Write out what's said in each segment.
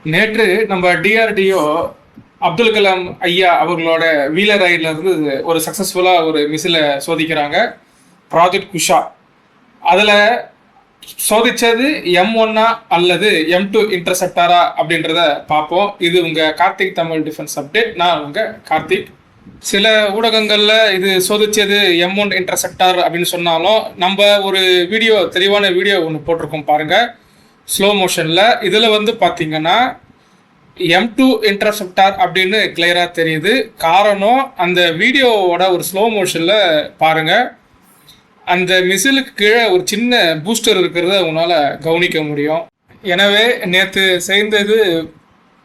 நேற்று நம்ம டிஆர்டிஓ அப்துல் கலாம் ஐயா அவர்களோட வீலராயில இருந்து ஒரு சக்சஸ்ஃபுல்லாக ஒரு மிசிலை சோதிக்கிறாங்க. ப்ராஜெக்ட் குஷா. அதில் சோதிச்சது M1 அல்லது M2 இன்டர்செப்டாரா அப்படின்றத பார்ப்போம். இது உங்கள் கார்த்திக் தமிழ் டிஃபென்ஸ் அப்டேட். நான் உங்கள் கார்த்திக். சில ஊடகங்களில் இது சோதிச்சது M1 இன்டர்செப்டார் அப்படின்னு சொன்னாலும் நம்ம ஒரு வீடியோ, தெளிவான வீடியோ ஒன்று போட்டிருக்கோம் பாருங்கள், ஸ்லோ மோஷனில். இதில் வந்து பார்த்தீங்கன்னா M2 இன்டர்செப்டார் அப்படின்னு கிளியராக தெரியுது. காரணம், அந்த வீடியோவோட ஒரு ஸ்லோ மோஷனில் பாருங்கள், அந்த மிசிலுக்கு கீழே ஒரு சின்ன பூஸ்டர் இருக்கிறத உங்களால் கவனிக்க முடியும். எனவே நேற்று செய்தது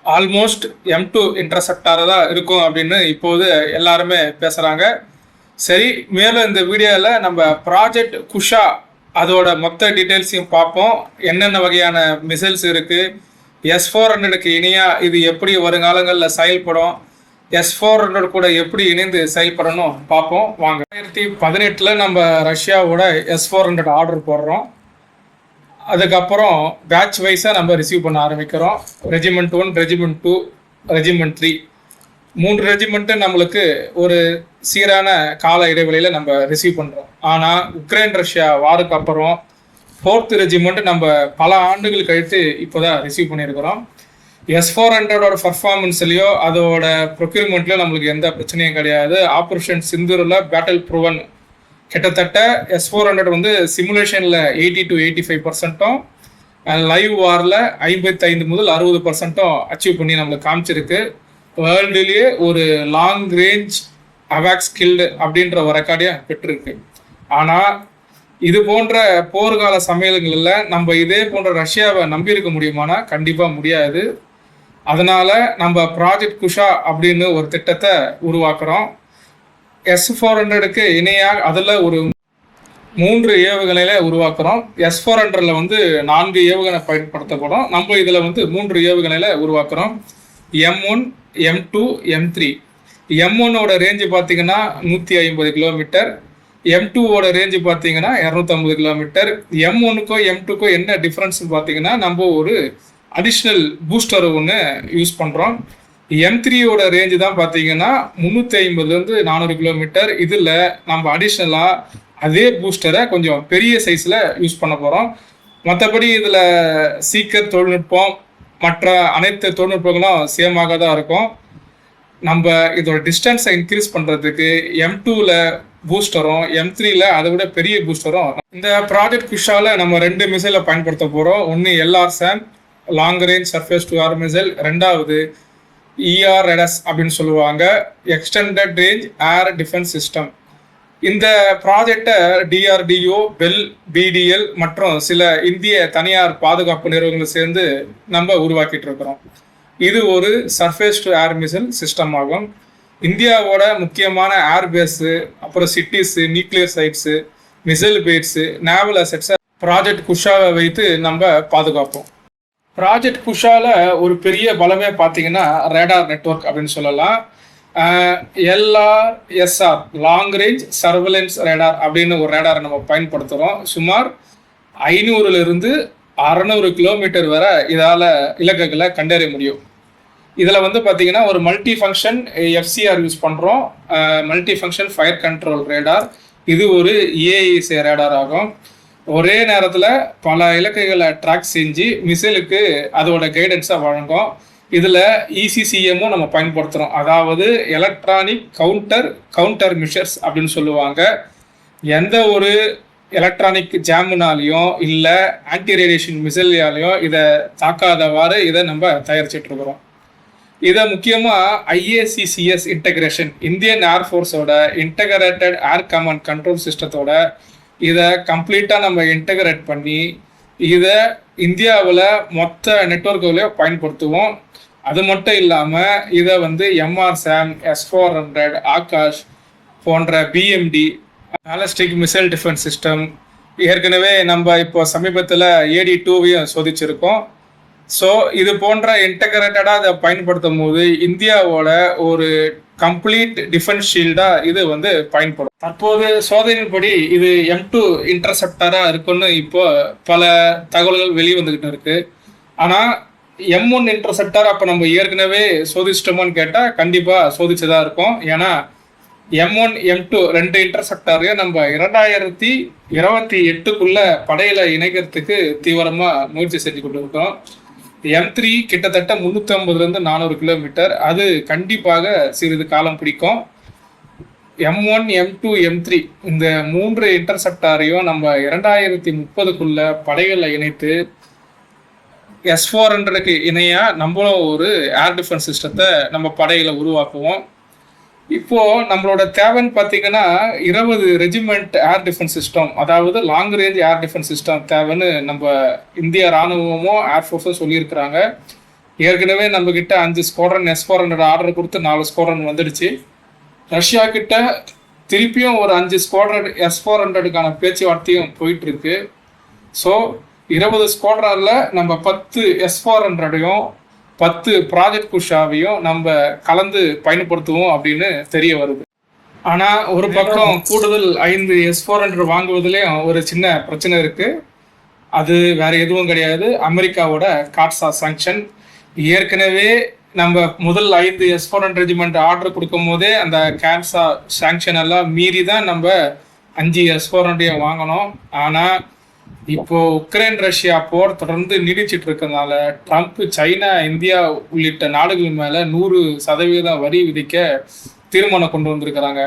ஆல்மோஸ்ட் M2 இன்டர்செப்டாராக தான் இருக்கும் அப்படின்னு இப்போது எல்லாருமே பேசுகிறாங்க. சரி, மேலும் இந்த வீடியோவில் நம்ம ப்ராஜெக்ட் குஷா அதோட மொத்த டீட்டெயில்ஸையும் பார்ப்போம். என்னென்ன வகையான மிசைல்ஸ் இருக்குது, S-400க்கு இணையாக இது எப்படி வருங்காலங்களில் செயல்படும், S-400 கூட எப்படி இணைந்து செயல்படணும் பார்ப்போம் வாங்க. 2018 நம்ம ரஷ்யாவோட S-400 ஆர்டர் போடுறோம். அதுக்கப்புறம் பேட்ச் வைஸாக நம்ம ரிசீவ் பண்ண ஆரம்பிக்கிறோம். ரெஜிமெண்ட் 1, ரெஜிமெண்ட் 2, ரெஜிமெண்ட் 3, 3 ரெஜிமெண்ட்டு நம்மளுக்கு ஒரு சீரான கால இடைவெளியில் நம்ம ரிசீவ் பண்ணுறோம். ஆனால் உக்ரைன் ரஷ்யா வாருக்கு அப்புறம் 4th ரெஜிமெண்ட் நம்ம பல ஆண்டுகள் கழித்து இப்போ தான் ரிசீவ் பண்ணியிருக்கிறோம். S-400ஓட பர்ஃபார்மன்ஸ்லையோ அதோட ப்ரொக்யூர்மெண்ட்லையோ நம்மளுக்கு எந்த பிரச்சனையும் கிடையாது. ஆப்ரேஷன் சிந்தூரில் பேட்டில் ப்ரூவன். கிட்டத்தட்ட S-400 வந்து சிமுலேஷனில் 80 to 85%, லைவ் வாரில் 55 முதல் 60% அச்சீவ் பண்ணி நம்மளுக்கு காமிச்சிருக்கு. வேர்ல்டுலேயே ஒரு லாங் ரேஞ்ச் அவாக் ஸ்கில்டு அப்படின்ற ஒரு ரெக்கார்டையும் பெற்றிருக்கு. ஆனால் இது போன்ற போர்க்கால சமையல்களில் நம்ம இதே போன்ற ரஷ்யாவை நம்பியிருக்க முடியுமானா கண்டிப்பாக முடியாது. அதனால் நம்ம ப்ராஜெக்ட் குஷா அப்படின்னு ஒரு திட்டத்தை உருவாக்குறோம். S-400க்கு இணையாக அதில் ஒரு 3 ஏவுகணைகளை உருவாக்குறோம். S-400ல் வந்து 4 ஏவுகணை பயன்படுத்தப்படும். நம்ம இதில் வந்து 3 ஏவுகணைகளை உருவாக்குறோம். M1, M2, M3. M1ஓட ரேஞ்சு பார்த்தீங்கன்னா 150 கிலோமீட்டர், M2ஓட ரேஞ்சு பார்த்தீங்கன்னா 250 கிலோமீட்டர். M1க்கும் M2க்கும் என்ன டிஃப்ரென்ஸ்னு பார்த்தீங்கன்னா, நம்ம ஒரு அடிஷ்னல் பூஸ்டர் ஒன்று யூஸ் பண்ணுறோம். M3ஓட ரேஞ்சு தான் பார்த்தீங்கன்னா 350 400 கிலோமீட்டர். இதில் நம்ம அடிஷ்னலாக அதே பூஸ்டரை கொஞ்சம் பெரிய சைஸில் யூஸ் பண்ண போகிறோம். மற்றபடி இதில் சீக்கர் தொழில்நுட்பம் மற்ற அனைத்து தொழில்நுட்பங்களும் சேமாக தான் இருக்கும். நம்ம இதோட டிஸ்டன்ஸை இன்க்ரீஸ் பண்ணுறதுக்கு M2ல பூஸ்டரும் M3ல அதை விட பெரிய பூஸ்டரும். இந்த ப்ராஜெக்ட் குஷாவில் நம்ம 2 மிசைலை பயன்படுத்த போகிறோம். ஒன்று LRSAM, long range surface to air missile. ரெண்டாவது ERDS அப்படின்னு சொல்லுவாங்க, extended range air defence system. இந்த ப்ராஜெக்டை DRDO, பெல், BDL மற்றும் சில இந்திய தனியார் பாதுகாப்பு நிறுவனங்கள் சேர்ந்து நம்ம உருவாக்கிட்டு இருக்கிறோம். இது ஒரு surface to air missile system ஆகும். இந்தியாவோட முக்கியமான ஏர்பேஸு, அப்புறம் cities, nuclear sites, missile pads, naval அசெட்ஸை ப்ராஜெக்ட் குஷாவை வைத்து நம்ம பாதுகாப்போம். ப்ராஜெக்ட் குஷாவில் ஒரு பெரிய பலமே பார்த்தீங்கன்னா ரேடார் நெட்வொர்க் அப்படின்னு சொல்லலாம். LRSR, long range surveillance radar அப்படின்னு ஒரு ரேடாரை நம்ம பயன்படுத்துகிறோம். சுமார் 500லிருந்து 600 கிலோமீட்டர் வரை இதால் இலக்குகளை கண்டறிய முடியும். இதில் வந்து பார்த்தீங்கன்னா ஒரு மல்டி ஃபங்க்ஷன் FCR யூஸ் பண்ணுறோம், multi function fire control radar. இது ஒரு AESA ரேடார் ஆகும். ஒரே நேரத்தில் பல இலக்குகளை ட்ராக் செஞ்சு மிசைலுக்கு அதோட கைடன்ஸை வழங்கும். இதில் ECCMமும் நம்ம பயன்படுத்துகிறோம், அதாவது எலக்ட்ரானிக் கவுண்டர் மிஷர்ஸ் அப்படின்னு சொல்லுவாங்க. எந்த ஒரு எலக்ட்ரானிக் ஜாமுனாலையும் இல்லை ஆன்டி ரேடியேஷன் மிசைலாலையும் இதை தாக்காதவாறு இதை நம்ம தயாரிச்சிட்ருக்கிறோம். இதை முக்கியமாக IACCS இன்டகிரேஷன், இந்தியன் ஏர்ஃபோர்ஸோட இன்டகிரேட்டட் ஏர் கமாண்ட் கண்ட்ரோல் சிஸ்டத்தோட இதை கம்ப்ளீட்டாக நம்ம இன்டகிரேட் பண்ணி இதை இந்தியாவில் மொத்த நெட்வொர்க்குகளையும் பயன்படுத்துவோம். அது மட்டும் இல்லாமல் இதை வந்து MRSAM, S-400, ஆகாஷ் போன்ற BMD, ballistic missile defence system, ஏற்கனவே நம்ம இப்போ சமீபத்தில் AD2வையும் சோதிச்சிருக்கோம். ஸோ இது போன்ற இன்டகிரேட்டடாக அதை பயன்படுத்தும் போது இந்தியாவோட ஒரு கம்ப்ளீட் டிஃபென்ஸ் ஷீல்டாக இது வந்து பயன்படும். தற்போது சோதனையின்படி இது M2 இன்டர்செப்டாராக இருக்குன்னு இப்போ பல தகவல்கள் வெளிவந்துக்கிட்டு இருக்கு. ஆனால் M1 இன்டர்செப்டார் அப்போ நம்ம ஏற்கனவே சோதிச்சிட்டோமான்னு கேட்டால் கண்டிப்பாக சோதிச்சுதான் இருக்கோம். ஏன்னா M1 M2 2 இன்டர்செப்டாரையும் நம்ம 2028க்குள்ள படையில இணைக்கிறதுக்கு தீவிரமா முயற்சி செஞ்சு கொண்டு இருக்கோம். M3 கிட்டத்தட்ட 350 400 கிலோமீட்டர், அது கண்டிப்பாக சிறிது காலம் பிடிக்கும். M1 M2 M3 இந்த 3 இன்டர்செப்டாரையும் நம்ம 2030க்குள்ள படைகளை இணைத்து S-400க்கு இணையா நம்மளும் ஒரு ஏர் டிஃபென்ஸ் சிஸ்டத்தை நம்ம படையில உருவாக்குவோம். இப்போ நம்மளோட தேவைன்னு பார்த்தீங்கன்னா 20 ரெஜிமெண்ட் ஏர் டிஃபென்ஸ் சிஸ்டம், அதாவது long range air defence system தேவைன்னு நம்ம இந்திய ராணுவமும் ஏர்ஃபோர்ஸும் சொல்லியிருக்கிறாங்க. ஏற்கனவே நம்ம கிட்ட 5 ஸ்குவாட்ரன் S-400 ஆர்டர் கொடுத்து 4 ஸ்குவாட்ரன் வந்துடுச்சு. ரஷ்யா கிட்ட திருப்பியும் ஒரு 5 ஸ்குவாட்ரன் S-400க்கான பேச்சுவார்த்தையும் போயிட்டு இருக்கு. ஸோ 20 ஸ்குவாட்ரனில் நம்ம 10 S-400ஐயும் 10 ப்ராஜெக்ட் குஷாவையும் நம்ம கலந்து பயன்படுத்துவோம் அப்படின்னு தெரிய வருது. ஆனால் ஒரு பக்கம் கூடுதல் 5 S-400 வாங்குவதுலேயும் ஒரு சின்ன பிரச்சனை இருக்குது. அது வேற எதுவும் கிடையாது, அமெரிக்காவோட காட்ஸா சாங்ஷன். ஏற்கனவே நம்ம முதல் 5 S-400 ரெஜிமெண்ட் ஆர்டர் கொடுக்கும் போதே அந்த காட்ஸா சாங்ஷன் எல்லாம் மீறி தான் நம்ம 5 S-400 வாங்கணும். ஆனால் இப்போ உக்ரைன் ரஷ்யா போர் தொடர்ந்து நீடிச்சிட்டு இருக்கிறதுனால ட்ரம்ப் சைனா இந்தியா உள்ளிட்ட நாடுகள் மேல 100% வரி விதிக்க தீர்மானம் கொண்டு வந்திருக்கிறாங்க.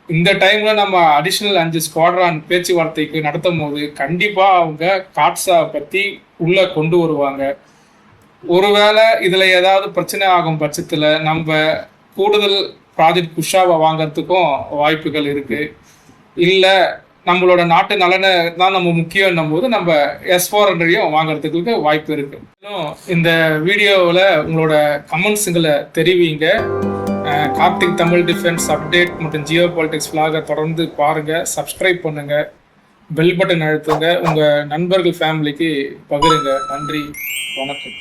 இந்த டைம்ல நம்ம அடிஷனல் 5 ஸ்குவாட்ரான் பேச்சுவார்த்தைக்கு நடத்தும் போது கண்டிப்பா அவங்க காட்ஸா பத்தி உள்ள கொண்டு வருவாங்க. ஒருவேளை இதுல ஏதாவது பிரச்சனை ஆகும் பட்சத்துல நம்ம கூடுதல் ப்ராஜெக்ட் குஷாவை வாங்கறதுக்கும் வாய்ப்புகள் இருக்கு. இல்லை நம்மளோட நாட்டு நலனை தான் நம்ம முக்கியம் போது நம்ம S-400ஐயும் வாங்குறதுக்கு வாய்ப்பு இருக்கு. இந்த வீடியோவில் உங்களோட கமெண்ட்ஸுங்களை தெரிவிங்க. கார்த்திக் தமிழ் டிஃபென்ஸ் அப்டேட் மற்றும் ஜியோ பாலிடிக்ஸ் vlog தொடர்ந்து பாருங்க, சப்ஸ்கிரைப் பண்ணுங்க, பெல் பட்டன் அழுத்துங்க, உங்க நண்பர்கள் ஃபேமிலிக்கு பகிருங்க. நன்றி, வணக்கம்.